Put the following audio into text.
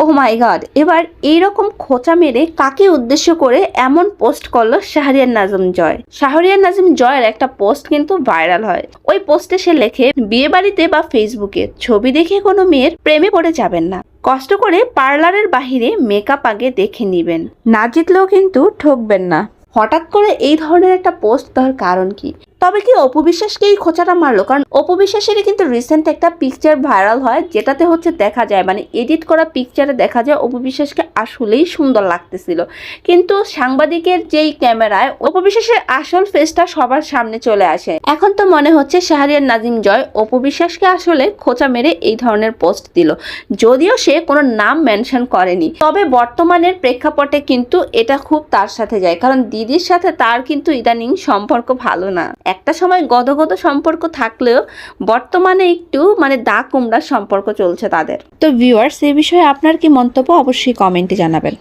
ও মাই god, এবার এইরকম খোঁচা মেরে কাকে উদ্দেশ্য করে এমন পোস্ট করলো শাহরিয়ার নাজিম জয়। শাহরিয়ার নাজিম জয়ের একটা পোস্ট কিন্তু ভাইরাল হয়। ওই পোস্টে সে লেখে, বিয়ে বাড়িতে বা ফেসবুকে ছবি দেখে কোনো মেয়ের প্রেমে পড়ে যাবেন না, কষ্ট করে পার্লারের বাহিরে মেকআপ আগে দেখে নিবেন, না জিতলেও কিন্তু ঠকবেন না। হঠাৎ করে এই ধরনের একটা পোস্ট দেওয়ার কারণ কি? তবে কি অপু বিশ্বাসকে এই খোঁচাটা মারলো? কারণ অপু বিশ্বাসের কিন্তু রিসেন্ট একটা পিকচার ভাইরাল হয়, যেটাতে হচ্ছে দেখা যায়, মানে এডিট করা পিকচারে দেখা যায় অপু বিশ্বাসকে আসলেই সুন্দর লাগতেছিল, কিন্তু সাংবাদিকের যেই ক্যামেরায় অপু বিশ্বাসের আসল ফেসটা সবার সামনে চলে আসে। এখন তো মনে হচ্ছে শাহরিয়ার নাজিম জয় অপু বিশ্বাসকে আসলে খোঁচা মেরে এই ধরনের পোস্ট দিল, যদিও সে কোনো নাম মেনশন করেনি। তবে বর্তমানের প্রেক্ষাপটে কিন্তু এটা খুব তার সাথে যায়, কারণ দিদির সাথে তার কিন্তু ইদানিং সম্পর্ক ভালো না। একটা সময় গদগদ সম্পর্ক থাকলেও বর্তমানে একটু মানে দা কুমড়ার সম্পর্ক চলছে তাদের। তো ভিউয়ার্স, এই বিষয়ে আপনার কি মন্তব্য অবশ্যই কমেন্টে জানাবেন।